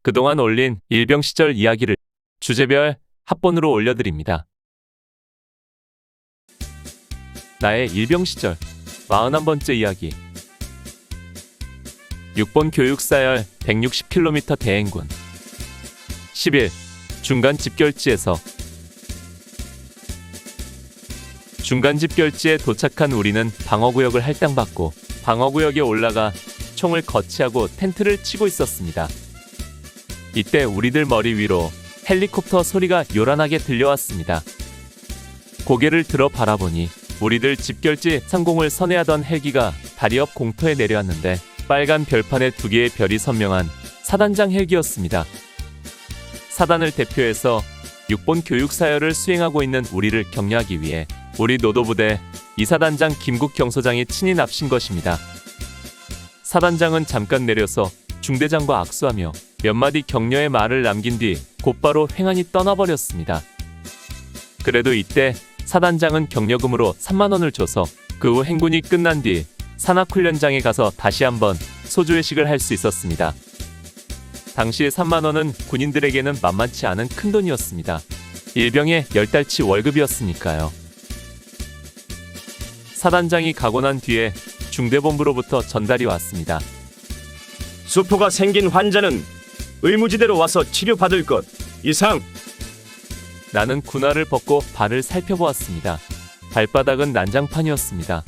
그동안 올린 일병 시절 이야기를 주제별 합본으로 올려드립니다. 나의 일병 시절 41번째 이야기. 6번 교육사열 160km 대행군. 10일 중간 집결지에서. 중간 집결지에 도착한 우리는 방어구역을 할당받고 방어구역에 올라가 총을 거치하고 텐트를 치고 있었습니다. 이때 우리들 머리 위로 헬리콥터 소리가 요란하게 들려왔습니다. 고개를 들어 바라보니 우리들 집결지 상공을 선회하던 헬기가 다리 옆 공터에 내려왔는데 빨간 별판에 2개의 별이 선명한 사단장 헬기였습니다. 사단을 대표해서 6번 교육사열을 수행하고 있는 우리를 격려하기 위해 우리 노도부대 이사단장 김국 경소장이 친히 납신 것입니다. 사단장은 잠깐 내려서 중대장과 악수하며 몇 마디 격려의 말을 남긴 뒤 곧바로 횡하니 떠나버렸습니다. 그래도 이때 사단장은 격려금으로 3만원을 줘서 그 후 행군이 끝난 뒤 산악훈련장에 가서 다시 한번 소주회식을 할 수 있었습니다. 당시 3만원은 군인들에게는 만만치 않은 큰돈이었습니다. 일병의 10달치 월급이었으니까요. 사단장이 가고 난 뒤에 중대본부로부터 전달이 왔습니다. 수포가 생긴 환자는 의무지대로 와서 치료받을 것. 이상. 나는 군화를 벗고 발을 살펴보았습니다. 발바닥은 난장판이었습니다.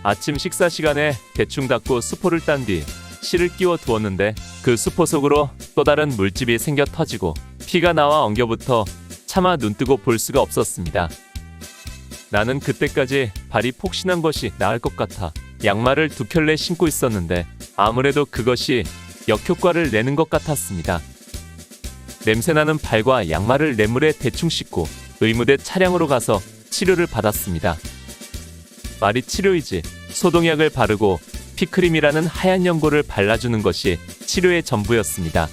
아침 식사 시간에 대충 닦고 수포를 딴 뒤 실을 끼워 두었는데 그 수포 속으로 또 다른 물집이 생겨 터지고 피가 나와 엉겨붙어 차마 눈뜨고 볼 수가 없었습니다. 나는 그때까지 발이 폭신한 것이 나을 것 같아 양말을 2켤레 신고 있었는데 아무래도 그것이 역효과를 내는 것 같았습니다. 냄새나는 발과 양말을 냇물에 대충 씻고 의무대 차량으로 가서 치료를 받았습니다. 말이 치료이지 소독약을 바르고 피크림이라는 하얀 연고를 발라주는 것이 치료의 전부였습니다.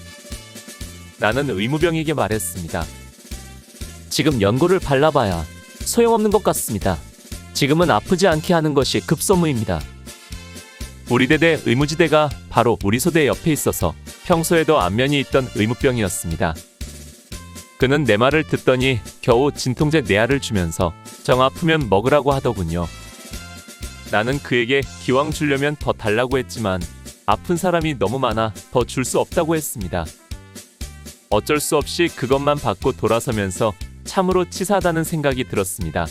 나는 의무병에게 말했습니다. 지금 연고를 발라봐야 소용없는 것 같습니다. 지금은 아프지 않게 하는 것이 급선무입니다. 우리 대대 의무지대가 바로 우리 소대 옆에 있어서 평소에도 안면이 있던 의무병이었습니다. 그는 내 말을 듣더니 겨우 진통제 4알을 주면서 정 아프면 먹으라고 하더군요. 나는 그에게 기왕 주려면 더 달라고 했지만 아픈 사람이 너무 많아 더 줄 수 없다고 했습니다. 어쩔 수 없이 그것만 받고 돌아서면서 참으로 치사하다는 생각이 들었습니다.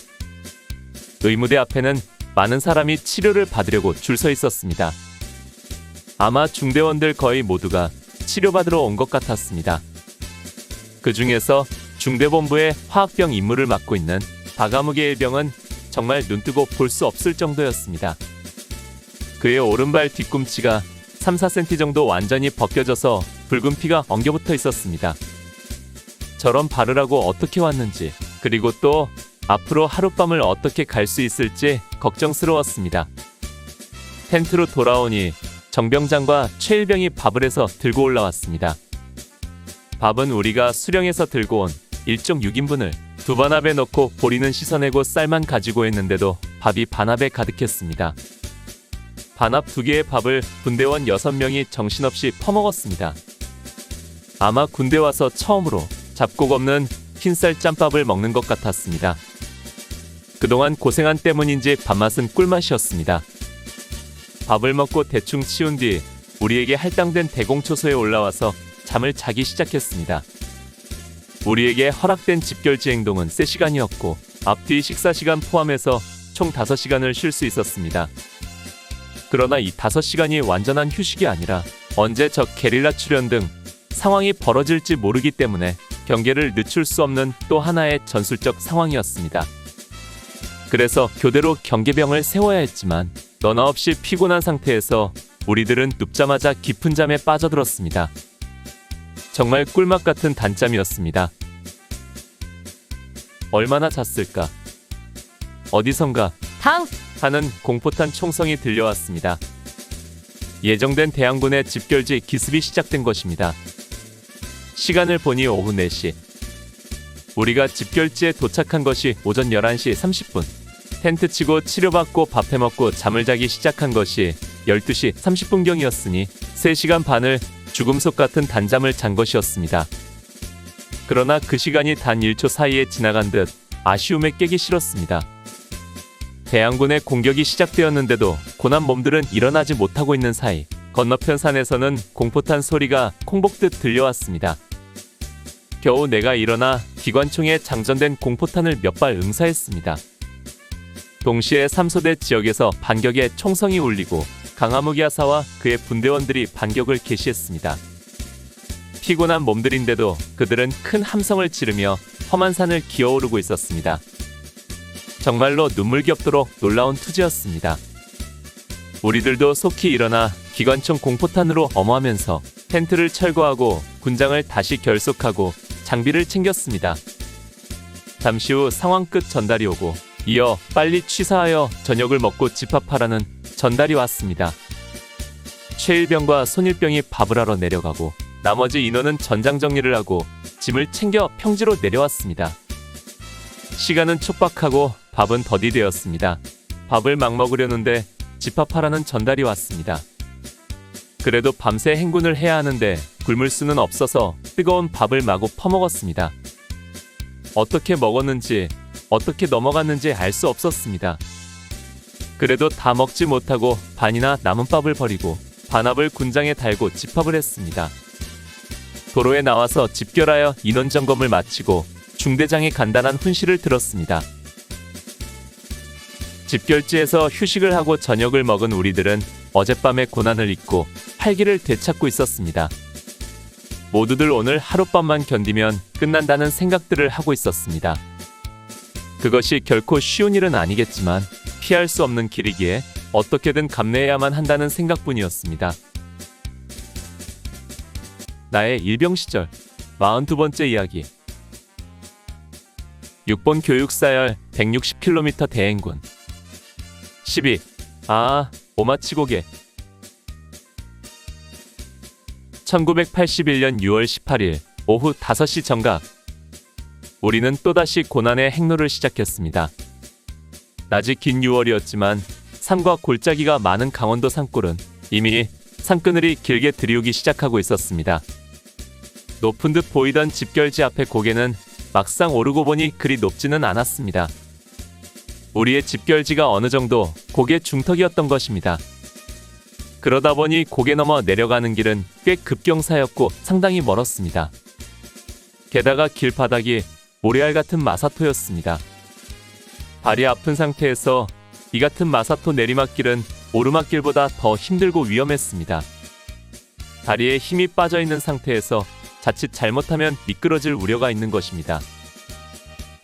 의무대 앞에는 많은 사람이 치료를 받으려고 줄 서 있었습니다. 아마 중대원들 거의 모두가 치료받으러 온 것 같았습니다. 그 중에서 중대본부의 화학병 임무를 맡고 있는 박아무개 일병은 정말 눈뜨고 볼 수 없을 정도였습니다. 그의 오른발 뒤꿈치가 3-4cm 정도 완전히 벗겨져서 붉은 피가 엉겨붙어 있었습니다. 저런 바르라고 어떻게 왔는지, 그리고 또 앞으로 하룻밤을 어떻게 갈 수 있을지 걱정스러웠습니다. 텐트로 돌아오니 정병장과 최일병이 밥을 해서 들고 올라왔습니다. 밥은 우리가 수령해서 들고 온 1.6인분을 2반합에 넣고 보리는 씻어내고 쌀만 가지고 했는데도 밥이 반합에 가득했습니다. 반합 2개의 밥을 군대원 6명이 정신없이 퍼먹었습니다. 아마 군대 와서 처음으로 잡곡 없는 흰쌀 짬밥을 먹는 것 같았습니다. 그동안 고생한 때문인지 밥맛은 꿀맛이었습니다. 밥을 먹고 대충 치운 뒤 우리에게 할당된 대공초소에 올라와서 잠을 자기 시작했습니다. 우리에게 허락된 집결지 행동은 3시간이었고 앞뒤 식사 시간 포함해서 총 5시간을 쉴 수 있었습니다. 그러나 이 5시간이 완전한 휴식이 아니라 언제 적 게릴라 출현 등 상황이 벌어질지 모르기 때문에 경계를 늦출 수 없는 또 하나의 전술적 상황이었습니다. 그래서 교대로 경계병을 세워야 했지만 너나 없이 피곤한 상태에서 우리들은 눕자마자 깊은 잠에 빠져들었습니다. 정말 꿀맛 같은 단잠이었습니다. 얼마나 잤을까? 어디선가 탕! 하는 공포탄 총성이 들려왔습니다. 예정된 대항군의 집결지 기습이 시작된 것입니다. 시간을 보니 오후 4시. 우리가 집결지에 도착한 것이 오전 11시 30분. 텐트 치고 치료받고 밥 해먹고 잠을 자기 시작한 것이 12시 30분경이었으니 3시간 반을 죽음속 같은 단잠을 잔 것이었습니다. 그러나 그 시간이 단 1초 사이에 지나간 듯 아쉬움에 깨기 싫었습니다. 대항군의 공격이 시작되었는데도 고난 몸들은 일어나지 못하고 있는 사이 건너편 산에서는 공포탄 소리가 콩복듯 들려왔습니다. 겨우 내가 일어나 기관총에 장전된 공포탄을 몇 발 응사했습니다. 동시에 삼소대 지역에서 반격의 총성이 울리고 강화무기 하사와 그의 분대원들이 반격을 개시했습니다. 피곤한 몸들인데도 그들은 큰 함성을 지르며 험한 산을 기어오르고 있었습니다. 정말로 눈물겹도록 놀라운 투지였습니다. 우리들도 속히 일어나 기관총 공포탄으로 엄호하면서 텐트를 철거하고 군장을 다시 결속하고 장비를 챙겼습니다. 잠시 후 상황 끝 전달이 오고 이어 빨리 취사하여 저녁을 먹고 집합하라는 전달이 왔습니다. 최일병과 손일병이 밥을 하러 내려가고 나머지 인원은 전장 정리를 하고 짐을 챙겨 평지로 내려왔습니다. 시간은 촉박하고 밥은 더디되었습니다. 밥을 막 먹으려는데 집합하라는 전달이 왔습니다. 그래도 밤새 행군을 해야 하는데 굶을 수는 없어서 뜨거운 밥을 마구 퍼먹었습니다. 어떻게 먹었는지 어떻게 넘어갔는지 알 수 없었습니다. 그래도 다 먹지 못하고 반이나 남은 밥을 버리고 반합을 군장에 달고 집합을 했습니다. 도로에 나와서 집결하여 인원 점검을 마치고 중대장이 간단한 훈시를 들었습니다. 집결지에서 휴식을 하고 저녁을 먹은 우리들은 어젯밤의 고난을 잊고 활기를 되찾고 있었습니다. 모두들 오늘 하룻밤만 견디면 끝난다는 생각들을 하고 있었습니다. 그것이 결코 쉬운 일은 아니겠지만 피할 수 없는 길이기에 어떻게든 감내해야만 한다는 생각뿐이었습니다. 나의 일병 시절 42번째 이야기. 6번 교육사열 160km 대행군 12. 오마치고개 1981년 6월 18일 오후 5시 정각 우리는 또다시 고난의 행로를 시작했습니다. 낮이 긴 6월이었지만 산과 골짜기가 많은 강원도 산골은 이미 산그늘이 길게 들이우기 시작하고 있었습니다. 높은 듯 보이던 집결지 앞의 고개는 막상 오르고 보니 그리 높지는 않았습니다. 우리의 집결지가 어느 정도 고개 중턱이었던 것입니다. 그러다 보니 고개 넘어 내려가는 길은 꽤 급경사였고 상당히 멀었습니다. 게다가 길바닥이 모래알 같은 마사토였습니다. 발이 아픈 상태에서 이 같은 마사토 내리막길은 오르막길보다 더 힘들고 위험했습니다. 다리에 힘이 빠져있는 상태에서 자칫 잘못하면 미끄러질 우려가 있는 것입니다.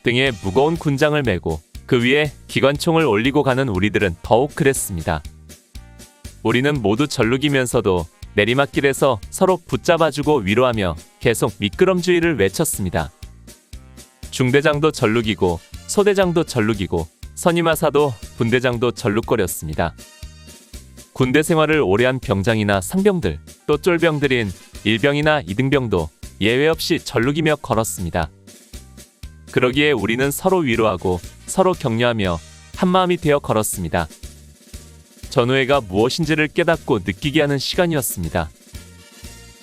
등에 무거운 군장을 메고 그 위에 기관총을 올리고 가는 우리들은 더욱 그랬습니다. 우리는 모두 절룩이면서도 내리막길에서 서로 붙잡아주고 위로하며 계속 미끄럼주의를 외쳤습니다. 중대장도 절룩이고 소대장도 절룩이고 선임하사도 분대장도 절룩거렸습니다. 군대 생활을 오래한 병장이나 상병들, 또 쫄병들인 일병이나 이등병도 예외 없이 절룩이며 걸었습니다. 그러기에 우리는 서로 위로하고 서로 격려하며 한마음이 되어 걸었습니다. 전우회가 무엇인지를 깨닫고 느끼게 하는 시간이었습니다.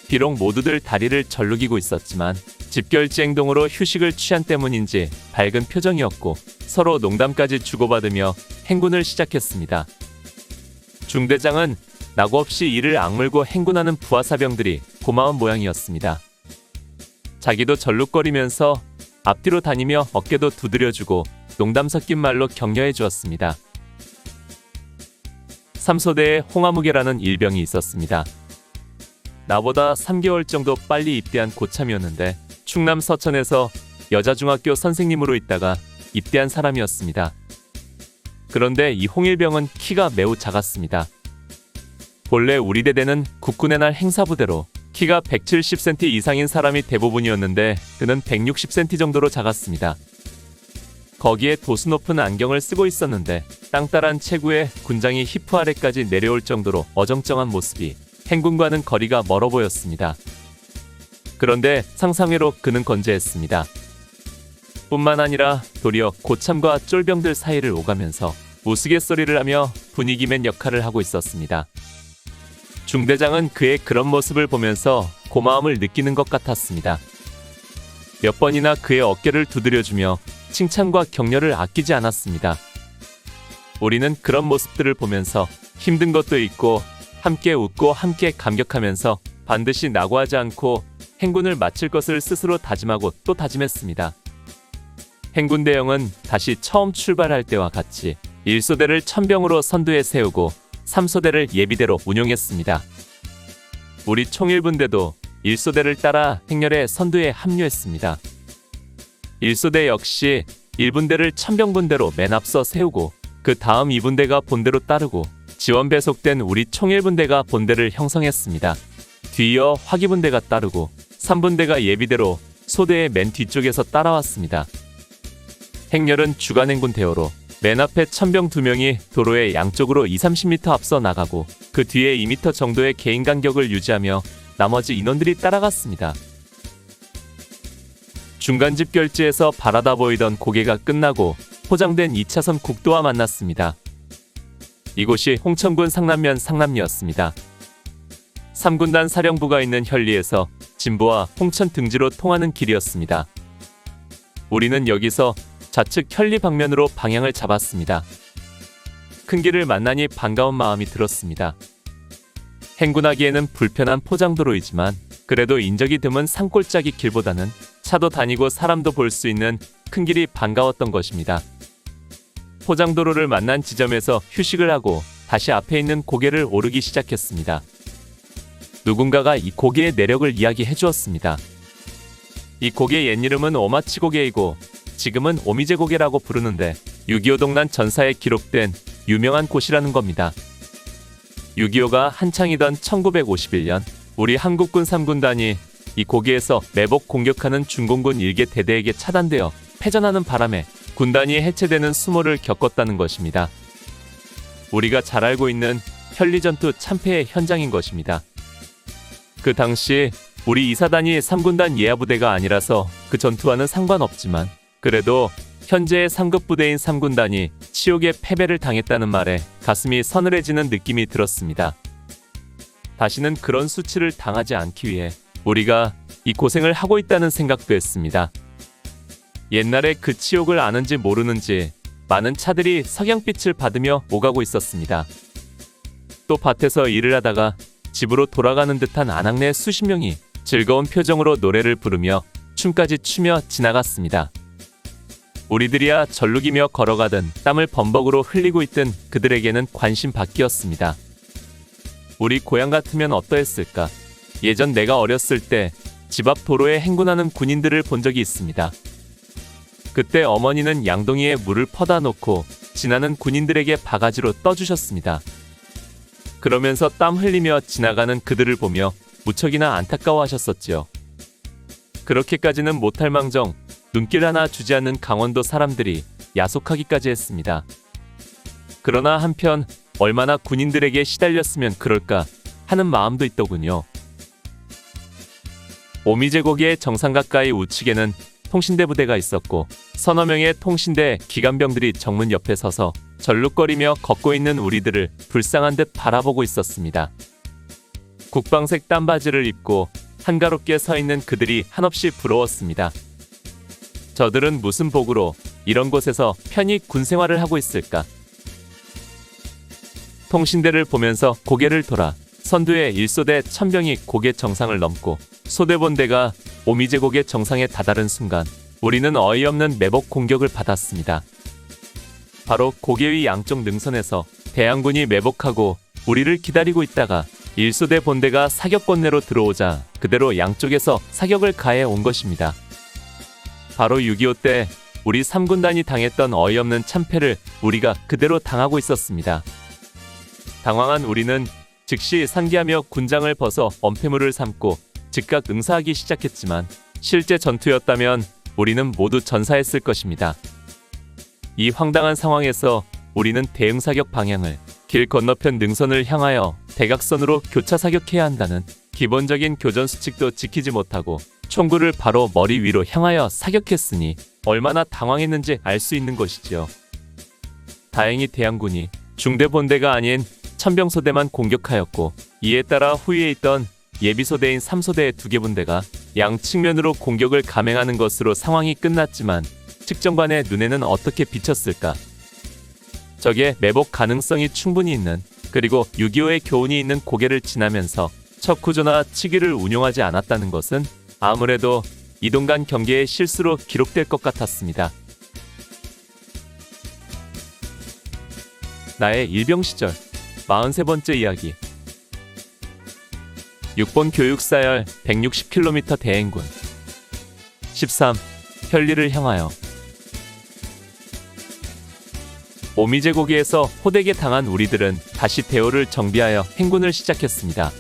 비록 모두들 다리를 절룩이고 있었지만 집결지 행동으로 휴식을 취한 때문인지 밝은 표정이었고 서로 농담까지 주고받으며 행군을 시작했습니다. 중대장은 낙오 없이 이를 악물고 행군하는 부하사병들이 고마운 모양이었습니다. 자기도 절룩거리면서 앞뒤로 다니며 어깨도 두드려주고 농담 섞인 말로 격려해 주었습니다. 삼소대에 홍아무개라는 일병이 있었습니다. 나보다 3개월 정도 빨리 입대한 고참이었는데 충남 서천에서 여자중학교 선생님으로 있다가 입대한 사람이었습니다. 그런데 이 홍일병은 키가 매우 작았습니다. 본래 우리 대대는 국군의 날 행사부대로 키가 170cm 이상인 사람이 대부분이었는데 그는 160cm 정도로 작았습니다. 거기에 도수 높은 안경을 쓰고 있었는데 땅따란 체구에 군장이 히프 아래까지 내려올 정도로 어정쩡한 모습이 행군과는 거리가 멀어 보였습니다. 그런데 상상외로 그는 건재했습니다. 뿐만 아니라 도리어 고참과 쫄병들 사이를 오가면서 우스갯소리를 하며 분위기맨 역할을 하고 있었습니다. 중대장은 그의 그런 모습을 보면서 고마움을 느끼는 것 같았습니다. 몇 번이나 그의 어깨를 두드려주며 칭찬과 격려를 아끼지 않았습니다. 우리는 그런 모습들을 보면서 힘든 것도 있고 함께 웃고 함께 감격하면서 반드시 낙오하지 않고 행군을 마칠 것을 스스로 다짐하고 또 다짐했습니다. 행군대영은 다시 처음 출발할 때와 같이 1소대를 천병으로 선두에 세우고 3소대를 예비대로 운용했습니다. 우리 총일분대도 1소대를 따라 행렬의 선두에 합류했습니다. 1소대 역시 1분대를 천병분대로 맨 앞서 세우고 그 다음 2분대가 본대로 따르고 지원 배속된 우리 총일분대가 본대를 형성했습니다. 뒤이어 화기분대가 따르고 3분대가 예비대로 소대의 맨 뒤쪽에서 따라왔습니다. 행렬은 주간행군 대오로 맨 앞에 천병 2명이 도로의 양쪽으로 20-30m 앞서 나가고 그 뒤에 2m 정도의 개인 간격을 유지하며 나머지 인원들이 따라갔습니다. 중간 집결지에서 바라다 보이던 고개가 끝나고 포장된 2차선 국도와 만났습니다. 이곳이 홍천군 상남면 상남리였습니다. 3군단 사령부가 있는 현리에서 진부와 홍천 등지로 통하는 길이었습니다. 우리는 여기서 좌측 현리 방면으로 방향을 잡았습니다. 큰 길을 만나니 반가운 마음이 들었습니다. 행군하기에는 불편한 포장도로이지만 그래도 인적이 드문 산골짜기 길보다는 차도 다니고 사람도 볼 수 있는 큰 길이 반가웠던 것입니다. 포장도로를 만난 지점에서 휴식을 하고 다시 앞에 있는 고개를 오르기 시작했습니다. 누군가가 이 고개의 내력을 이야기해 주었습니다. 이 고개 옛 이름은 오마치고개이고 지금은 오미제고개라고 부르는데 6.25 동란 전사에 기록된 유명한 곳이라는 겁니다. 6.25가 한창이던 1951년 우리 한국군 3군단이 이 고개에서 매복 공격하는 중공군 1개 대대에게 차단되어 패전하는 바람에 군단이 해체되는 수모를 겪었다는 것입니다. 우리가 잘 알고 있는 현리전투 참패의 현장인 것입니다. 그 당시 우리 이사단이 3군단 예하부대가 아니라서 그 전투와는 상관없지만 그래도 현재의 상급부대인 3군단이 치욕의 패배를 당했다는 말에 가슴이 서늘해지는 느낌이 들었습니다. 다시는 그런 수치를 당하지 않기 위해 우리가 이 고생을 하고 있다는 생각도 했습니다. 옛날에 그 치욕을 아는지 모르는지 많은 차들이 석양빛을 받으며 오가고 있었습니다. 또 밭에서 일을 하다가 집으로 돌아가는 듯한 아낙네 수십 명이 즐거운 표정으로 노래를 부르며 춤까지 추며 지나갔습니다. 우리들이야 절룩이며 걸어가든 땀을 범벅으로 흘리고 있던 그들에게는 관심 밖이었습니다. 우리 고향 같으면 어떠했을까? 예전 내가 어렸을 때 집 앞 도로에 행군하는 군인들을 본 적이 있습니다. 그때 어머니는 양동이에 물을 퍼다 놓고 지나는 군인들에게 바가지로 떠주셨습니다. 그러면서 땀 흘리며 지나가는 그들을 보며 무척이나 안타까워하셨었지요. 그렇게까지는 못할 망정 눈길 하나 주지 않는 강원도 사람들이 야속하기까지 했습니다. 그러나 한편 얼마나 군인들에게 시달렸으면 그럴까 하는 마음도 있더군요. 오미제고개의 정상 가까이 우측에는 통신대 부대가 있었고 서너 명의 통신대 기관병들이 정문 옆에 서서 절룩거리며 걷고 있는 우리들을 불쌍한 듯 바라보고 있었습니다. 국방색 땀바지를 입고 한가롭게 서 있는 그들이 한없이 부러웠습니다. 저들은 무슨 복으로 이런 곳에서 편히 군 생활을 하고 있을까? 통신대를 보면서 고개를 돌아 선두의 1소대 천병이 고개 정상을 넘고 소대본대가 오미제고개 정상에 다다른 순간 우리는 어이없는 매복 공격을 받았습니다. 바로 고개 위 양쪽 능선에서 대항군이 매복하고 우리를 기다리고 있다가 1소대 본대가 사격권 내로 들어오자 그대로 양쪽에서 사격을 가해 온 것입니다. 바로 6.25 때 우리 3군단이 당했던 어이없는 참패를 우리가 그대로 당하고 있었습니다. 당황한 우리는 즉시 상기하며 군장을 벗어 엄폐물을 삼고 즉각 응사하기 시작했지만 실제 전투였다면 우리는 모두 전사했을 것입니다. 이 황당한 상황에서 우리는 대응사격 방향을 길 건너편 능선을 향하여 대각선으로 교차 사격해야 한다는 기본적인 교전 수칙도 지키지 못하고 총구를 바로 머리 위로 향하여 사격했으니 얼마나 당황했는지 알 수 있는 것이지요. 다행히 대항군이 중대본대가 아닌 천병소대만 공격하였고 이에 따라 후위에 있던 예비소대인 3소대의 2개 분대가 양측면으로 공격을 감행하는 것으로 상황이 끝났지만 측정관의 눈에는 어떻게 비쳤을까? 적의 매복 가능성이 충분히 있는, 그리고 6.25의 교훈이 있는 고개를 지나면서 척후조나 치기를 운용하지 않았다는 것은 아무래도 이동 간 경계의 실수로 기록될 것 같았습니다. 나의 일병 시절 43번째 이야기. 6번 교육사열 160km 대행군. 13. 편리를 향하여. 오미제고기에서 호되게 당한 우리들은 다시 대오를 정비하여 행군을 시작했습니다.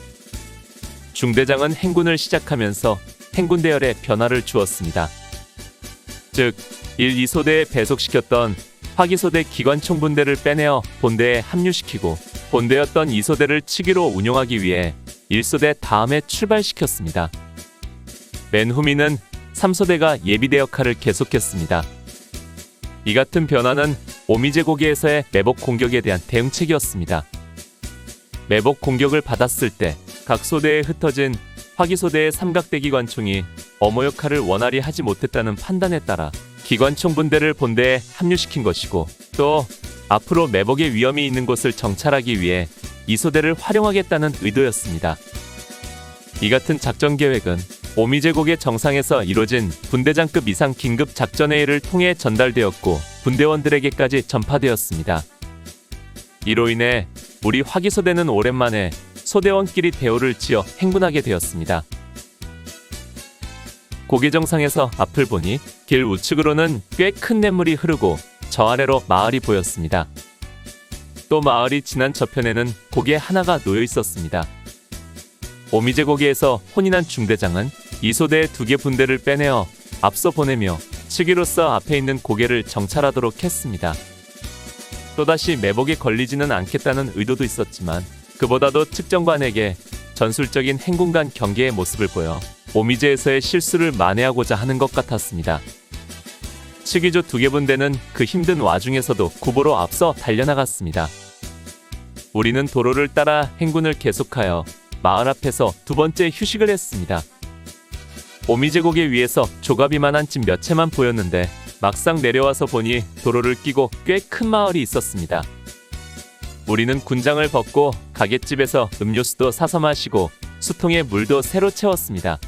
중대장은 행군을 시작하면서 행군 대열에 변화를 주었습니다. 즉, 1, 2소대에 배속시켰던 화기소대 기관총 분대를 빼내어 본대에 합류시키고 본대였던 2소대를 치기로 운용하기 위해 1소대 다음에 출발시켰습니다. 맨 후미는 3소대가 예비대 역할을 계속했습니다. 이 같은 변화는 오미제고기에서의 매복 공격에 대한 대응책이었습니다. 매복 공격을 받았을 때 각 소대에 흩어진 화기소대의 삼각대 기관총이 어모 역할을 원활히 하지 못했다는 판단에 따라 기관총 분대를 본대에 합류시킨 것이고, 또 앞으로 매복의 위험이 있는 곳을 정찰하기 위해 이 소대를 활용하겠다는 의도였습니다. 이 같은 작전 계획은 오미제국의 정상에서 이뤄진 분대장급 이상 긴급 작전회의를 통해 전달되었고 분대원들에게까지 전파되었습니다. 이로 인해 우리 화기소대는 오랜만에 소대원끼리 대오를 지어 행군하게 되었습니다. 고개 정상에서 앞을 보니 길 우측으로는 꽤 큰 냇물이 흐르고 저 아래로 마을이 보였습니다. 또 마을이 지난 저편에는 고개 하나가 놓여 있었습니다. 오미제고기에서 혼인한 중대장은 이 소대의 2개 분대를 빼내어 앞서 보내며 치기로서 앞에 있는 고개를 정찰하도록 했습니다. 또다시 매복에 걸리지는 않겠다는 의도도 있었지만 그보다도 측정관에게 전술적인 행군 간 경계의 모습을 보여 오미제에서의 실수를 만회하고자 하는 것 같았습니다. 치기조 2개 분대는 그 힘든 와중에서도 구보로 앞서 달려나갔습니다. 우리는 도로를 따라 행군을 계속하여 마을 앞에서 2번째 휴식을 했습니다. 오미제고개 위에서 조갑이만한 집 몇 채만 보였는데 막상 내려와서 보니 도로를 끼고 꽤 큰 마을이 있었습니다. 우리는 군장을 벗고 가게집에서 음료수도 사서 마시고 수통에 물도 새로 채웠습니다.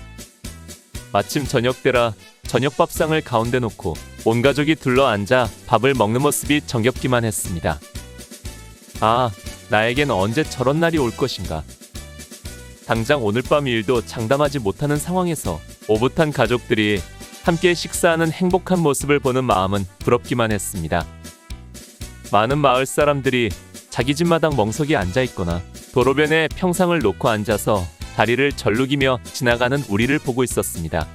마침 저녁때라 저녁밥상을 가운데 놓고 온 가족이 둘러앉아 밥을 먹는 모습이 정겹기만 했습니다. 아, 나에겐 언제 저런 날이 올 것인가. 당장 오늘 밤 일도 장담하지 못하는 상황에서 오붓한 가족들이 함께 식사하는 행복한 모습을 보는 마음은 부럽기만 했습니다. 많은 마을 사람들이 자기 집 마당 멍석에 앉아있거나 도로변에 평상을 놓고 앉아서 다리를 절룩이며 지나가는 우리를 보고 있었습니다.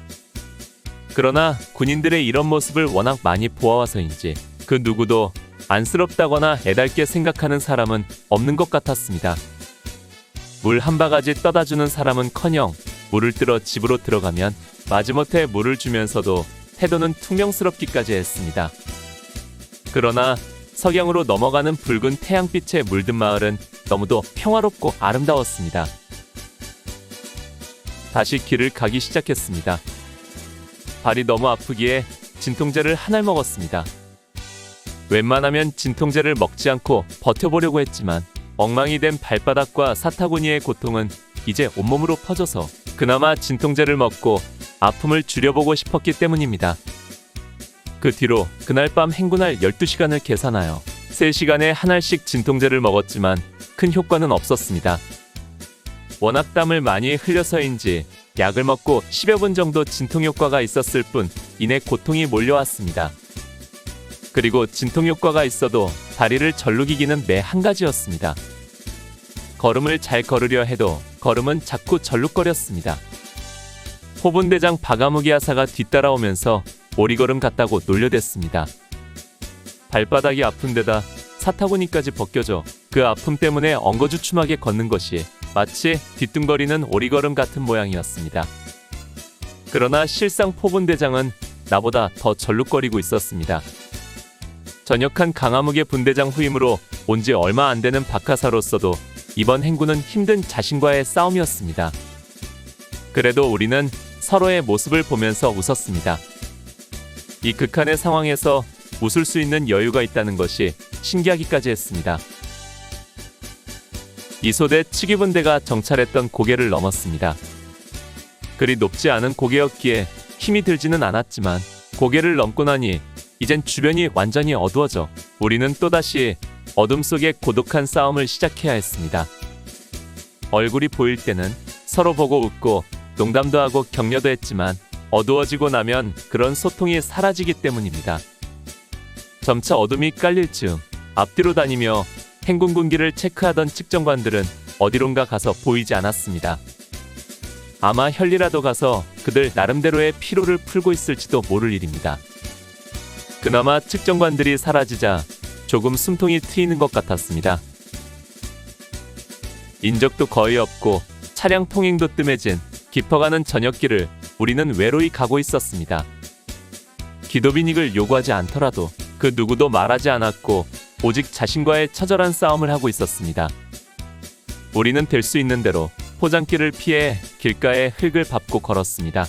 그러나 군인들의 이런 모습을 워낙 많이 보아와서인지 그 누구도 안쓰럽다거나 애달게 생각하는 사람은 없는 것 같았습니다. 물 한 바가지 떠다주는 사람은커녕 물을 뜨러 집으로 들어가면 마지못해 물을 주면서도 태도는 퉁명스럽기까지 했습니다. 그러나 석양으로 넘어가는 붉은 태양빛에 물든 마을은 너무도 평화롭고 아름다웠습니다. 다시 길을 가기 시작했습니다. 발이 너무 아프기에 진통제를 한 알 먹었습니다. 웬만하면 진통제를 먹지 않고 버텨보려고 했지만 엉망이 된 발바닥과 사타구니의 고통은 이제 온몸으로 퍼져서 그나마 진통제를 먹고 아픔을 줄여보고 싶었기 때문입니다. 그 뒤로 그날 밤 행군할 12시간을 계산하여 3시간에 한 알씩 진통제를 먹었지만 큰 효과는 없었습니다. 워낙 땀을 많이 흘려서인지 약을 먹고 10여 분 정도 진통 효과가 있었을 뿐 이내 고통이 몰려왔습니다. 그리고 진통 효과가 있어도 다리를 절룩이기는 매 한 가지였습니다. 걸음을 잘 걸으려 해도 걸음은 자꾸 절룩거렸습니다. 호분대장 박아무기 하사가 뒤따라오면서 오리걸음 같다고 놀려댔습니다. 발바닥이 아픈 데다 사타구니까지 벗겨져 그 아픔 때문에 엉거주춤하게 걷는 것이 마치 뒤뚱거리는 오리걸음 같은 모양이었습니다. 그러나 실상 포분대장은 나보다 더 절룩거리고 있었습니다. 전역한 강화무게 분대장 후임으로 온 지 얼마 안 되는 박하사로서도 이번 행군은 힘든 자신과의 싸움이었습니다. 그래도 우리는 서로의 모습을 보면서 웃었습니다. 이 극한의 상황에서 웃을 수 있는 여유가 있다는 것이 신기하기까지 했습니다. 이소대 측유분대가 정찰했던 고개를 넘었습니다. 그리 높지 않은 고개였기에 힘이 들지는 않았지만 고개를 넘고 나니 이젠 주변이 완전히 어두워져 우리는 또다시 어둠 속의 고독한 싸움을 시작해야 했습니다. 얼굴이 보일 때는 서로 보고 웃고 농담도 하고 격려도 했지만 어두워지고 나면 그런 소통이 사라지기 때문입니다. 점차 어둠이 깔릴 즈음 앞뒤로 다니며 행군 군기를 체크하던 측정관들은 어디론가 가서 보이지 않았습니다. 아마 혈리라도 가서 그들 나름대로의 피로를 풀고 있을지도 모를 일입니다. 그나마 측정관들이 사라지자 조금 숨통이 트이는 것 같았습니다. 인적도 거의 없고 차량 통행도 뜸해진 깊어가는 저녁길을 우리는 외로이 가고 있었습니다. 기도빈익을 요구하지 않더라도 그 누구도 말하지 않았고 오직 자신과의 처절한 싸움을 하고 있었습니다. 우리는 될 수 있는 대로 포장길을 피해 길가에 흙을 밟고 걸었습니다.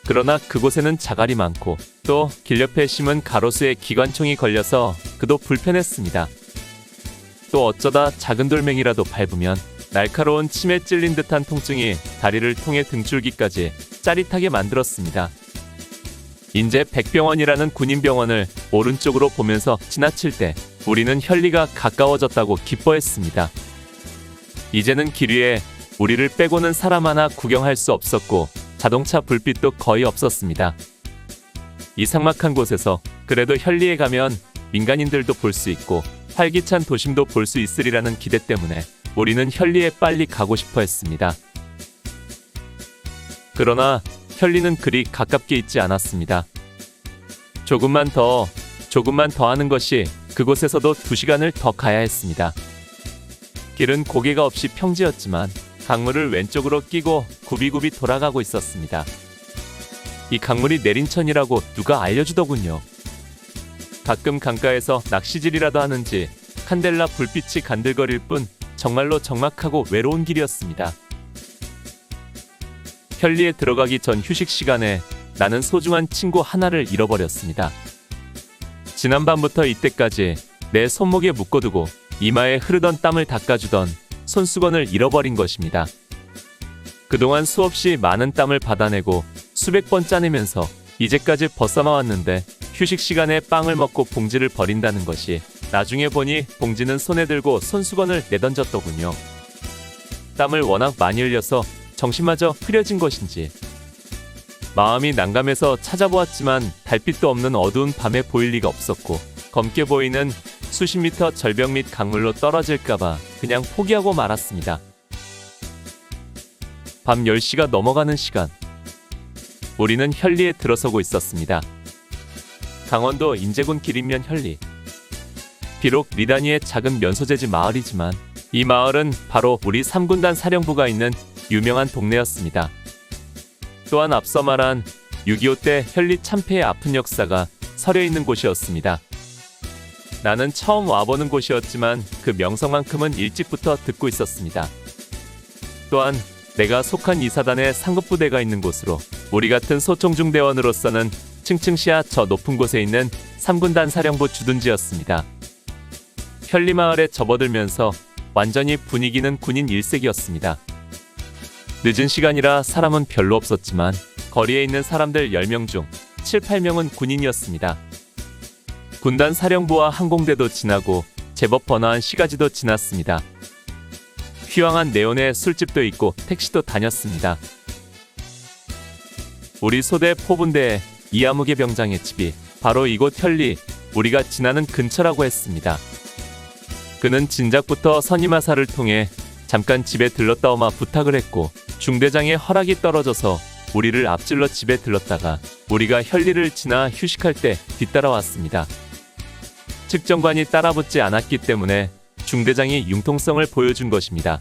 그러나 그곳에는 자갈이 많고 또 길 옆에 심은 가로수에 기관총이 걸려서 그도 불편했습니다. 또 어쩌다 작은 돌멩이라도 밟으면 날카로운 침에 찔린 듯한 통증이 다리를 통해 등줄기까지 짜릿하게 만들었습니다. 인제 백병원이라는 군인병원을 오른쪽으로 보면서 지나칠 때 우리는 혈리가 가까워졌다고 기뻐했습니다. 이제는 길 위에 우리를 빼고는 사람 하나 구경할 수 없었고 자동차 불빛도 거의 없었습니다. 이 삭막한 곳에서 그래도 혈리에 가면 민간인들도 볼 수 있고 활기찬 도심도 볼 수 있으리라는 기대 때문에 우리는 혈리에 빨리 가고 싶어 했습니다. 그러나 혈리는 그리 가깝게 있지 않았습니다. 조금만 더 하는 것이 그곳에서도 2시간을 더 가야 했습니다. 길은 고개가 없이 평지였지만 강물을 왼쪽으로 끼고 굽이굽이 돌아가고 있었습니다. 이 강물이 내린천이라고 누가 알려주더군요. 가끔 강가에서 낚시질이라도 하는지 칸델라 불빛이 간들거릴 뿐 정말로 적막하고 외로운 길이었습니다. 혈리에 들어가기 전 휴식 시간에 나는 소중한 친구 하나를 잃어버렸습니다. 지난밤부터 이때까지 내 손목에 묶어두고 이마에 흐르던 땀을 닦아주던 손수건을 잃어버린 것입니다. 그동안 수없이 많은 땀을 받아내고 수백 번 짜내면서 이제까지 벗어나왔는데 휴식 시간에 빵을 먹고 봉지를 버린다는 것이 나중에 보니 봉지는 손에 들고 손수건을 내던졌더군요. 땀을 워낙 많이 흘려서 정신마저 흐려진 것인지 마음이 난감해서 찾아보았지만 달빛도 없는 어두운 밤에 보일 리가 없었고 검게 보이는 수십 미터 절벽 및 강물로 떨어질까봐 그냥 포기하고 말았습니다. 밤 10시가 넘어가는 시간 우리는 혈리에 들어서고 있었습니다. 강원도 인제군 기린면 혈리. 비록 리다니의 작은 면소재지 마을이지만 이 마을은 바로 우리 3군단 사령부가 있는 유명한 동네였습니다. 또한 앞서 말한 6.25 때 혈리 참패의 아픈 역사가 서려있는 곳이었습니다. 나는 처음 와보는 곳이었지만 그 명성만큼은 일찍부터 듣고 있었습니다. 또한 내가 속한 이사단의 상급부대가 있는 곳으로 우리 같은 소총중대원으로서는 층층시야 저 높은 곳에 있는 3군단 사령부 주둔지였습니다. 혈리마을에 접어들면서 완전히 분위기는 군인 일색이었습니다. 늦은 시간이라 사람은 별로 없었지만 거리에 있는 사람들 10명 중 7, 8명은 군인이었습니다. 군단 사령부와 항공대도 지나고 제법 번화한 시가지도 지났습니다. 휘황한 네온의 술집도 있고 택시도 다녔습니다. 우리 소대 포분대의 이아무개 병장의 집이 바로 이곳 혈리 우리가 지나는 근처라고 했습니다. 그는 진작부터 선임하사를 통해 잠깐 집에 들렀다 오마 부탁을 했고 중대장의 허락이 떨어져서 우리를 앞질러 집에 들렀다가 우리가 혈리를 지나 휴식할 때 뒤따라왔습니다. 측정관이 따라붙지 않았기 때문에 중대장이 융통성을 보여준 것입니다.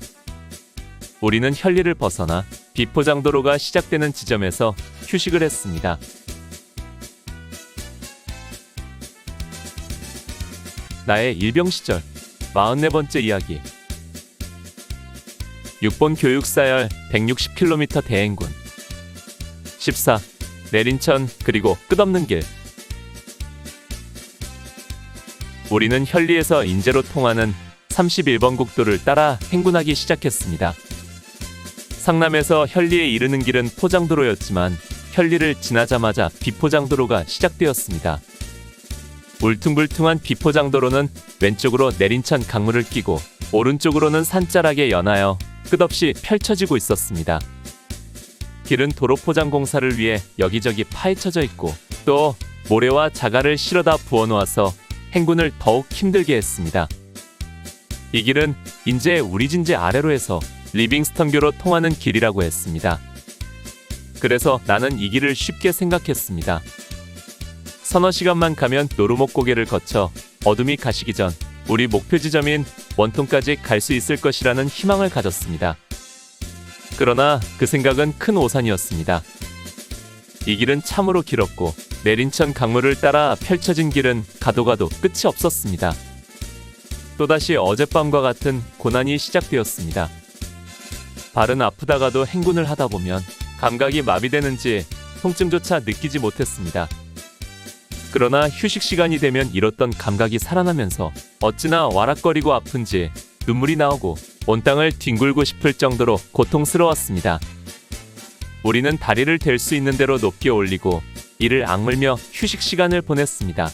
우리는 혈리를 벗어나 비포장도로가 시작되는 지점에서 휴식을 했습니다. 나의 일병 시절 44번째 이야기. 6번 교육사열 160km 대행군. 14. 내린천 그리고 끝없는 길. 우리는 현리에서 인제로 통하는 31번 국도를 따라 행군하기 시작했습니다. 상남에서 현리에 이르는 길은 포장도로였지만 현리를 지나자마자 비포장도로가 시작되었습니다. 울퉁불퉁한 비포장도로는 왼쪽으로 내린천 강물을 끼고 오른쪽으로는 산자락에 연하여 끝없이 펼쳐지고 있었습니다. 길은 도로 포장 공사를 위해 여기저기 파헤쳐져 있고 또 모래와 자갈을 실어다 부어놓아서 행군을 더욱 힘들게 했습니다. 이 길은 인제 우리진제 아래로 해서 리빙스턴교로 통하는 길이라고 했습니다. 그래서 나는 이 길을 쉽게 생각했습니다. 서너 시간만 가면 노루목고개를 거쳐 어둠이 가시기 전 우리 목표 지점인 원통까지 갈 수 있을 것이라는 희망을 가졌습니다. 그러나 그 생각은 큰 오산이었습니다. 이 길은 참으로 길었고 내린천 강물을 따라 펼쳐진 길은 가도 끝이 없었습니다. 또다시 어젯밤과 같은 고난이 시작되었습니다. 발은 아프다가도 행군을 하다 보면 감각이 마비되는지 통증조차 느끼지 못했습니다. 그러나 휴식 시간이 되면 잃었던 감각이 살아나면서 어찌나 와락거리고 아픈지 눈물이 나오고 온 땅을 뒹굴고 싶을 정도로 고통스러웠습니다. 우리는 다리를 댈 수 있는 대로 높게 올리고 이를 악물며 휴식 시간을 보냈습니다.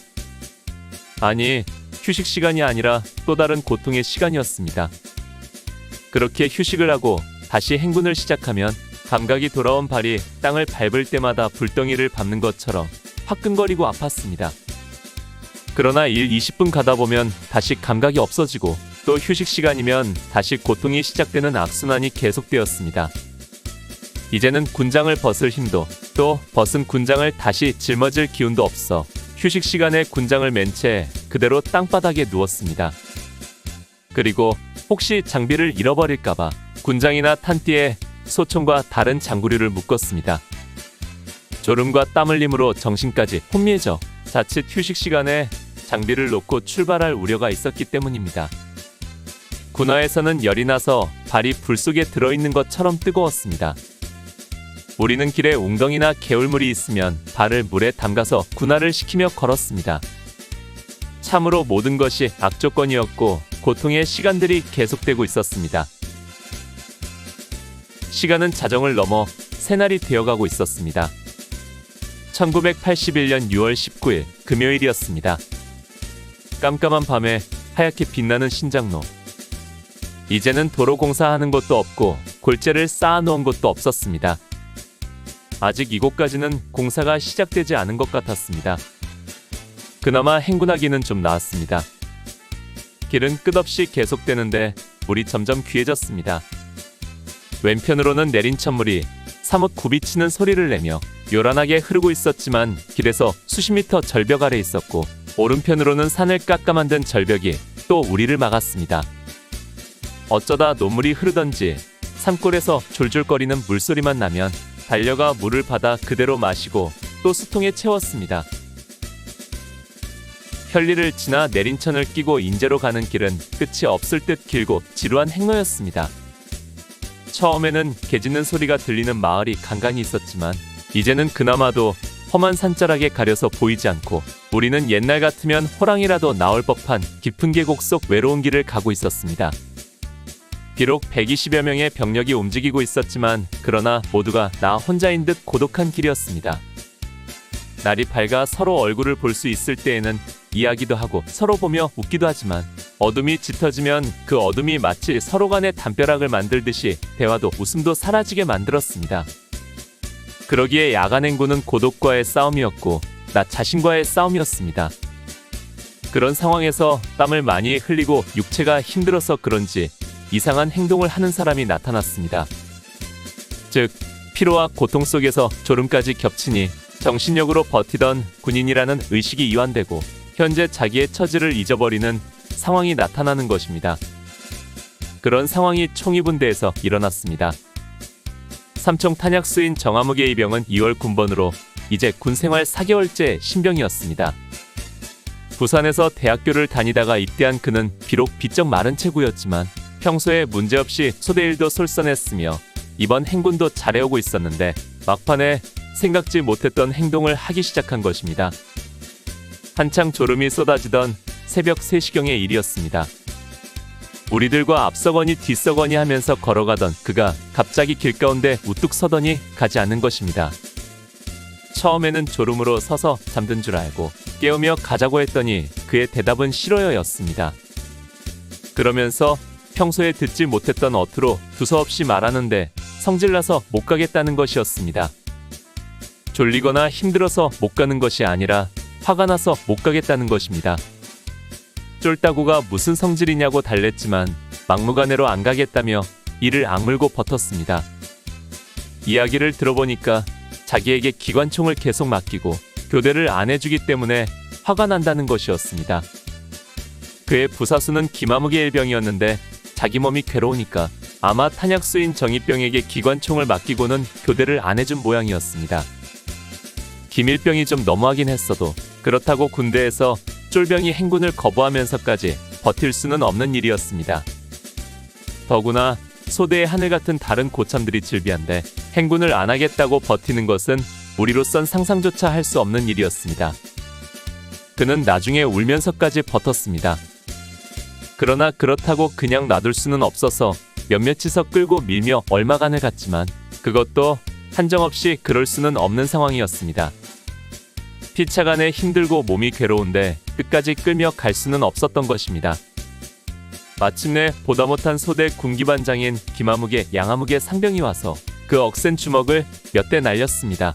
아니, 휴식 시간이 아니라 또 다른 고통의 시간이었습니다. 그렇게 휴식을 하고 다시 행군을 시작하면 감각이 돌아온 발이 땅을 밟을 때마다 불덩이를 밟는 것처럼 화끈거리고 아팠습니다. 그러나 20분 가다 보면 다시 감각이 없어지고 또 휴식 시간이면 다시 고통이 시작되는 악순환이 계속되었습니다. 이제는 군장을 벗을 힘도 또 벗은 군장을 다시 짊어질 기운도 없어 휴식 시간에 군장을 맨 채 그대로 땅바닥에 누웠습니다. 그리고 혹시 장비를 잃어버릴까봐 군장이나 탄띠에 소총과 다른 장구류를 묶었습니다. 졸음과 땀 흘림으로 정신까지 혼미해져 자칫 휴식 시간에 장비를 놓고 출발할 우려가 있었기 때문입니다. 군화에서는 열이 나서 발이 불 속에 들어있는 것처럼 뜨거웠습니다. 우리는 길에 웅덩이나 개울물이 있으면 발을 물에 담가서 군화를 식히며 걸었습니다. 참으로 모든 것이 악조건이었고 고통의 시간들이 계속되고 있었습니다. 시간은 자정을 넘어 새날이 되어가고 있었습니다. 1981년 6월 19일 금요일이었습니다. 깜깜한 밤에 하얗게 빛나는 신장로. 이제는 도로 공사하는 곳도 없고 골재를 쌓아놓은 곳도 없었습니다. 아직 이곳까지는 공사가 시작되지 않은 것 같았습니다. 그나마 행군하기는 좀 나았습니다. 길은 끝없이 계속되는데 물이 점점 귀해졌습니다. 왼편으로는 내린 천물이 사뭇 굽이치는 소리를 내며 요란하게 흐르고 있었지만 길에서 수십 미터 절벽 아래 있었고 오른편으로는 산을 깎아 만든 절벽이 또 우리를 막았습니다. 어쩌다 노물이 흐르던지 산골에서 졸졸거리는 물소리만 나면 달려가 물을 받아 그대로 마시고 또 수통에 채웠습니다. 현리를 지나 내린천을 끼고 인제로 가는 길은 끝이 없을 듯 길고 지루한 행로였습니다. 처음에는 개 짖는 소리가 들리는 마을이 간간히 있었지만 이제는 그나마도 험한 산자락에 가려서 보이지 않고 우리는 옛날 같으면 호랑이라도 나올 법한 깊은 계곡 속 외로운 길을 가고 있었습니다. 비록 120여 명의 병력이 움직이고 있었지만 그러나 모두가 나 혼자인 듯 고독한 길이었습니다. 날이 밝아 서로 얼굴을 볼 수 있을 때에는 이야기도 하고 서로 보며 웃기도 하지만 어둠이 짙어지면 그 어둠이 마치 서로 간의 담벼락을 만들듯이 대화도 웃음도 사라지게 만들었습니다. 그러기에 야간 행군은 고독과의 싸움이었고 나 자신과의 싸움이었습니다. 그런 상황에서 땀을 많이 흘리고 육체가 힘들어서 그런지 이상한 행동을 하는 사람이 나타났습니다. 즉, 피로와 고통 속에서 졸음까지 겹치니 정신력으로 버티던 군인이라는 의식이 이완되고 현재 자기의 처지를 잊어버리는 상황이 나타나는 것입니다. 그런 상황이 총이분대에서 일어났습니다. 삼총 탄약수인 정아무개의 병은 2월 군번으로 이제 군생활 4개월째 신병이었습니다. 부산에서 대학교를 다니다가 입대한 그는 비록 비쩍 마른 체구였지만 평소에 문제없이 소대일도 솔선했으며 이번 행군도 잘해오고 있었는데 막판에 생각지 못했던 행동을 하기 시작한 것입니다. 한창 졸음이 쏟아지던 새벽 3시경의 일이었습니다. 우리들과 앞서거니 뒤서거니 하면서 걸어가던 그가 갑자기 길 가운데 우뚝 서더니 가지 않는 것입니다. 처음에는 졸음으로 서서 잠든 줄 알고 깨우며 가자고 했더니 그의 대답은 싫어요였습니다. 그러면서 평소에 듣지 못했던 어투로 두서없이 말하는데 성질나서 못 가겠다는 것이었습니다. 졸리거나 힘들어서 못 가는 것이 아니라 화가 나서 못 가겠다는 것입니다. 쫄따구가 무슨 성질이냐고 달랬지만 막무가내로 안 가겠다며 이를 악물고 버텼습니다. 이야기를 들어보니까 자기에게 기관총을 계속 맡기고 교대를 안 해주기 때문에 화가 난다는 것이었습니다. 그의 부사수는 기마무개 일병이었는데 자기 몸이 괴로우니까 아마 탄약수인 정이병에게 기관총을 맡기고는 교대를 안 해준 모양이었습니다. 김일병이 좀 너무하긴 했어도 그렇다고 군대에서 쫄병이 행군을 거부하면서까지 버틸 수는 없는 일이었습니다. 더구나 소대의 하늘 같은 다른 고참들이 질비한데 행군을 안 하겠다고 버티는 것은 우리로선 상상조차 할 수 없는 일이었습니다. 그는 나중에 울면서까지 버텼습니다. 그러나 그렇다고 그냥 놔둘 수는 없어서 몇몇이서 끌고 밀며 얼마간을 갔지만 그것도 한정없이 그럴 수는 없는 상황이었습니다. 피차간에 힘들고 몸이 괴로운데 끝까지 끌며 갈 수는 없었던 것입니다. 마침내 보다 못한 소대 군기반장인 김아무개, 양아무개 상병이 와서 그 억센 주먹을 몇 대 날렸습니다.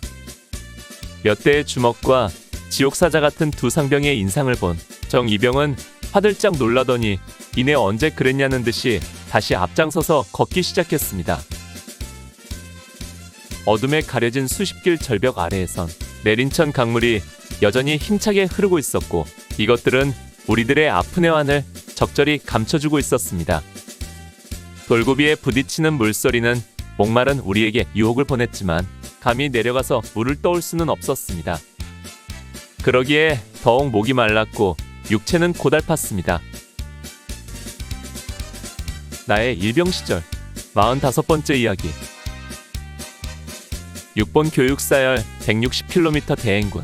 몇 대의 주먹과 지옥사자 같은 두 상병의 인상을 본 정이병은 화들짝 놀라더니 이내 언제 그랬냐는 듯이 다시 앞장서서 걷기 시작했습니다. 어둠에 가려진 수십길 절벽 아래에선 내린천 강물이 여전히 힘차게 흐르고 있었고 이것들은 우리들의 아픈 애환을 적절히 감춰주고 있었습니다. 돌고비에 부딪히는 물소리는 목마른 우리에게 유혹을 보냈지만 감히 내려가서 물을 떠올 수는 없었습니다. 그러기에 더욱 목이 말랐고 육체는 고달팠습니다. 나의 일병 시절 45번째 이야기. 6번 교육사열 160km 대행군.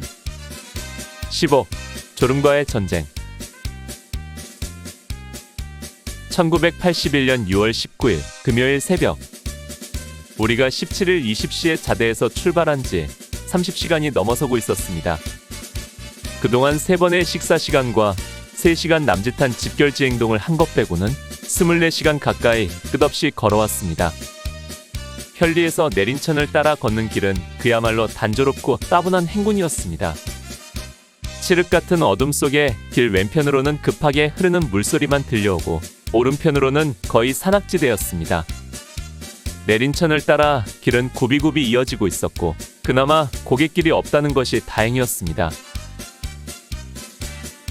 15. 졸음과의 전쟁. 1981년 6월 19일 금요일 새벽. 우리가 17일 20시에 자대에서 출발한 지 30시간이 넘어서고 있었습니다. 그동안 3번의 식사 시간과 3시간 남짓한 집결지 행동을 한 것 빼고는 24시간 가까이 끝없이 걸어왔습니다. 현리에서 내린천을 따라 걷는 길은 그야말로 단조롭고 따분한 행군이었습니다. 칠흑 같은 어둠 속에 길 왼편으로는 급하게 흐르는 물소리만 들려오고 오른편으로는 거의 산악지대였습니다. 내린천을 따라 길은 굽이굽이 이어지고 있었고 그나마 고갯길이 없다는 것이 다행이었습니다.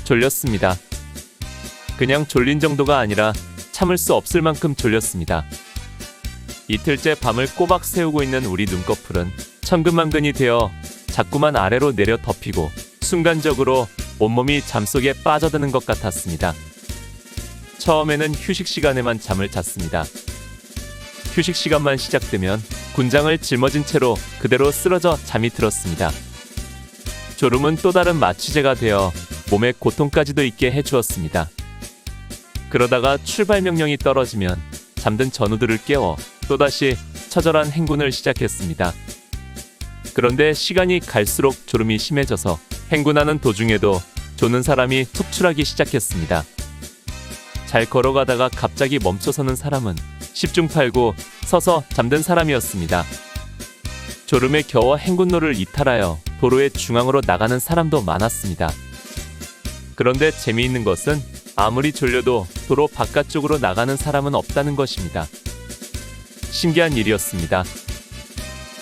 졸렸습니다. 그냥 졸린 정도가 아니라 참을 수 없을 만큼 졸렸습니다. 이틀째 밤을 꼬박 새우고 있는 우리 눈꺼풀은 천근만근이 되어 자꾸만 아래로 내려 덮이고 순간적으로 온몸이 잠속에 빠져드는 것 같았습니다. 처음에는 휴식 시간에만 잠을 잤습니다. 휴식 시간만 시작되면 군장을 짊어진 채로 그대로 쓰러져 잠이 들었습니다. 졸음은 또 다른 마취제가 되어 몸에 고통까지도 있게 해주었습니다. 그러다가 출발 명령이 떨어지면 잠든 전우들을 깨워 또다시 처절한 행군을 시작했습니다. 그런데 시간이 갈수록 졸음이 심해져서 행군하는 도중에도 조는 사람이 툭출하기 시작했습니다. 잘 걸어가다가 갑자기 멈춰서는 사람은 10중 8구 서서 잠든 사람이었습니다. 졸음에 겨워 행군로를 이탈하여 도로의 중앙으로 나가는 사람도 많았습니다. 그런데 재미있는 것은 아무리 졸려도 도로 바깥쪽으로 나가는 사람은 없다는 것입니다. 신기한 일이었습니다.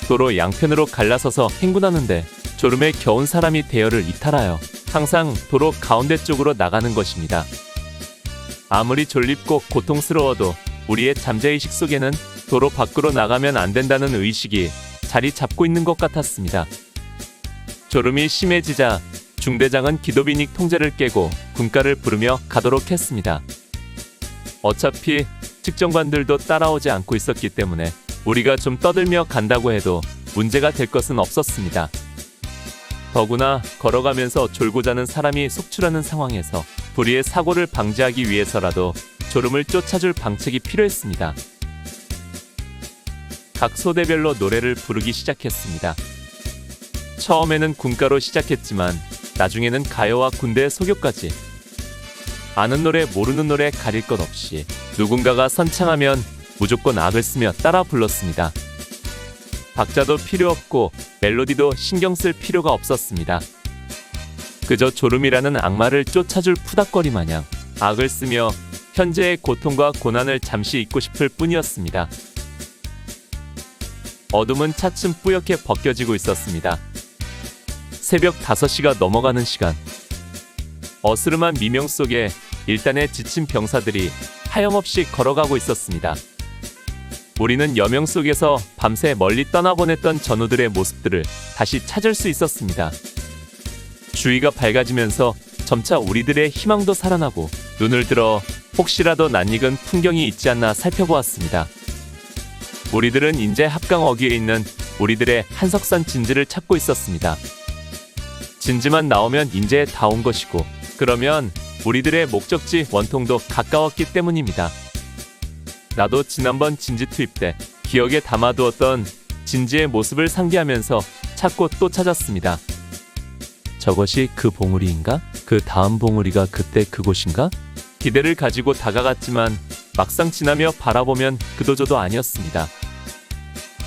도로 양편으로 갈라서서 행군하는데 졸음에 겨운 사람이 대열을 이탈하여 항상 도로 가운데 쪽으로 나가는 것입니다. 아무리 졸립고 고통스러워도 우리의 잠재의식 속에는 도로 밖으로 나가면 안 된다는 의식이 자리 잡고 있는 것 같았습니다. 졸음이 심해지자 중대장은 기도비닉 통제를 깨고 군가를 부르며 가도록 했습니다. 어차피 측정관들도 따라오지 않고 있었기 때문에 우리가 좀 떠들며 간다고 해도 문제가 될 것은 없었습니다. 더구나 걸어가면서 졸고 자는 사람이 속출하는 상황에서 불의의 사고를 방지하기 위해서라도 졸음을 쫓아줄 방책이 필요했습니다. 각 소대별로 노래를 부르기 시작했습니다. 처음에는 군가로 시작했지만 나중에는 가요와 군대의 소교까지 아는 노래 모르는 노래 가릴 것 없이 누군가가 선창하면 무조건 악을 쓰며 따라 불렀습니다. 박자도 필요 없고 멜로디도 신경 쓸 필요가 없었습니다. 그저 졸음이라는 악마를 쫓아줄 푸닥거리 마냥 악을 쓰며 현재의 고통과 고난을 잠시 잊고 싶을 뿐이었습니다. 어둠은 차츰 뿌옇게 벗겨지고 있었습니다. 새벽 5시가 넘어가는 시간. 어스름한 미명 속에 일단의 지친 병사들이 하염없이 걸어가고 있었습니다. 우리는 여명 속에서 밤새 멀리 떠나보냈던 전우들의 모습들을 다시 찾을 수 있었습니다. 주위가 밝아지면서 점차 우리들의 희망도 살아나고 눈을 들어 혹시라도 낯익은 풍경이 있지 않나 살펴보았습니다. 우리들은 인제 합강 어귀에 있는 우리들의 한석산 진지를 찾고 있었습니다. 진지만 나오면 인제 다 온 것이고 그러면 우리들의 목적지 원통도 가까웠기 때문입니다. 나도 지난번 진지 투입 때 기억에 담아두었던 진지의 모습을 상기하면서 찾고 또 찾았습니다. 저것이 그 봉우리인가? 그 다음 봉우리가 그때 그곳인가? 기대를 가지고 다가갔지만 막상 지나며 바라보면 그도저도 아니었습니다.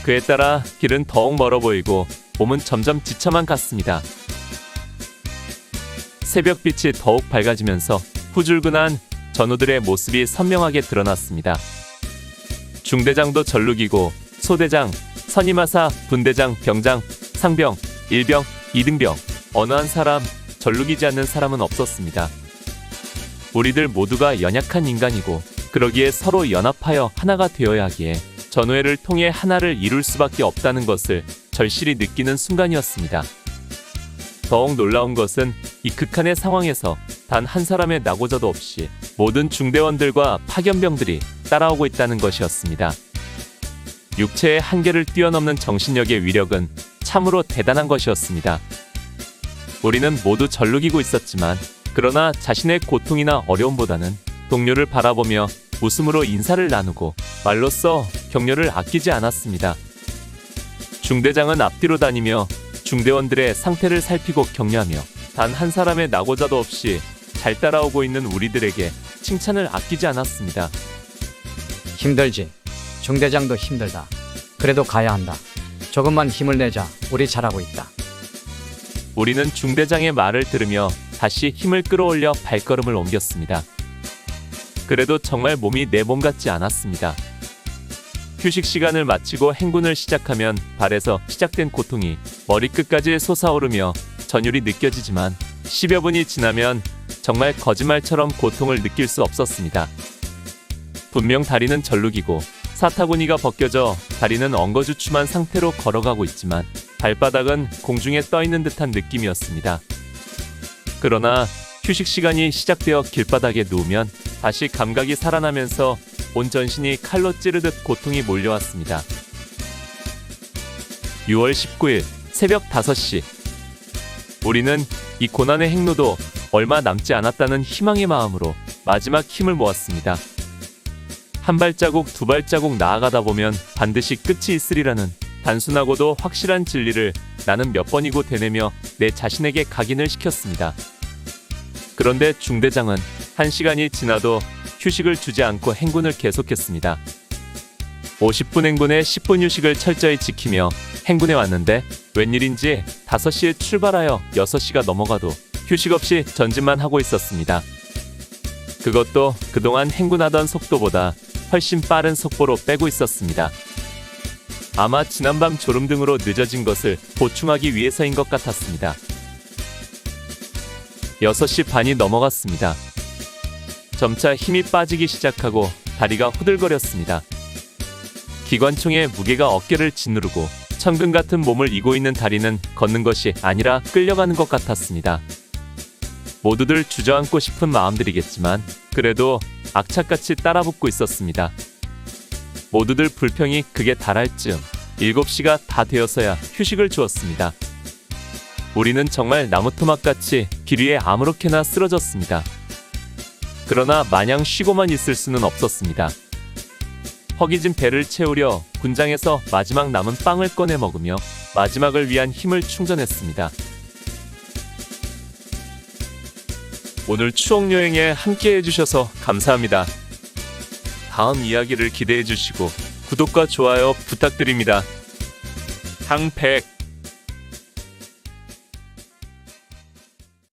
그에 따라 길은 더욱 멀어 보이고 몸은 점점 지쳐만 갔습니다. 새벽빛이 더욱 밝아지면서 후줄근한 전우들의 모습이 선명하게 드러났습니다. 중대장도 전룩이고 소대장, 선임하사, 분대장, 병장, 상병, 일병, 이등병 어느 한 사람 전룩이지 않는 사람은 없었습니다. 우리들 모두가 연약한 인간이고 그러기에 서로 연합하여 하나가 되어야 하기에 전우회를 통해 하나를 이룰 수밖에 없다는 것을 절실히 느끼는 순간이었습니다. 더욱 놀라운 것은 이 극한의 상황에서 단 한 사람의 낙오자도 없이 모든 중대원들과 파견병들이 따라오고 있다는 것이었습니다. 육체의 한계를 뛰어넘는 정신력의 위력은 참으로 대단한 것이었습니다. 우리는 모두 절룩이고 있었지만 그러나 자신의 고통이나 어려움보다는 동료를 바라보며 웃음으로 인사를 나누고 말로써 격려를 아끼지 않았습니다. 중대장은 앞뒤로 다니며 중대원들의 상태를 살피고 격려하며 단 한 사람의 낙오자도 없이 잘 따라오고 있는 우리들에게 칭찬을 아끼지 않았습니다. 힘들지. 중대장도 힘들다. 그래도 가야 한다. 조금만 힘을 내자. 우리 잘하고 있다. 우리는 중대장의 말을 들으며 다시 힘을 끌어올려 발걸음을 옮겼습니다. 그래도 정말 몸이 내 몸 같지 않았습니다. 휴식 시간을 마치고 행군을 시작하면 발에서 시작된 고통이 머리끝까지 솟아오르며 전율이 느껴지지만 10여 분이 지나면 정말 거짓말처럼 고통을 느낄 수 없었습니다. 분명 다리는 절룩이고 사타구니가 벗겨져 다리는 엉거주춤한 상태로 걸어가고 있지만 발바닥은 공중에 떠있는 듯한 느낌이었습니다. 그러나 휴식 시간이 시작되어 길바닥에 누우면 다시 감각이 살아나면서 온 전신이 칼로 찌르듯 고통이 몰려왔습니다. 6월 19일 새벽 5시 우리는 이 고난의 행로도 얼마 남지 않았다는 희망의 마음으로 마지막 힘을 모았습니다. 한 발자국 두 발자국 나아가다 보면 반드시 끝이 있으리라는 단순하고도 확실한 진리를 나는 몇 번이고 되뇌며 내 자신에게 각인을 시켰습니다. 그런데 중대장은 1시간이 지나도 휴식을 주지 않고 행군을 계속했습니다. 50분 행군에 10분 휴식을 철저히 지키며 행군에 왔는데 웬일인지 5시에 출발하여 6시가 넘어가도 휴식 없이 전진만 하고 있었습니다. 그것도 그동안 행군하던 속도보다 훨씬 빠른 속보로 빼고 있었습니다. 아마 지난밤 졸음 등으로 늦어진 것을 보충하기 위해서인 것 같았습니다. 6시 반이 넘어갔습니다. 점차 힘이 빠지기 시작하고 다리가 후들거렸습니다. 기관총의 무게가 어깨를 짓누르고 천근 같은 몸을 이고 있는 다리는 걷는 것이 아니라 끌려가는 것 같았습니다. 모두들 주저앉고 싶은 마음들이겠지만 그래도 악착같이 따라붙고 있었습니다. 모두들 불평이 극에 달할 즈음 7시가 다 되어서야 휴식을 주었습니다. 우리는 정말 나무토막같이 길 위에 아무렇게나 쓰러졌습니다. 그러나 마냥 쉬고만 있을 수는 없었습니다. 허기진 배를 채우려 군장에서 마지막 남은 빵을 꺼내 먹으며 마지막을 위한 힘을 충전했습니다. 오늘 추억여행에 함께 해주셔서 감사합니다. 다음 이야기를 기대해 주시고 구독과 좋아요 부탁드립니다. 항백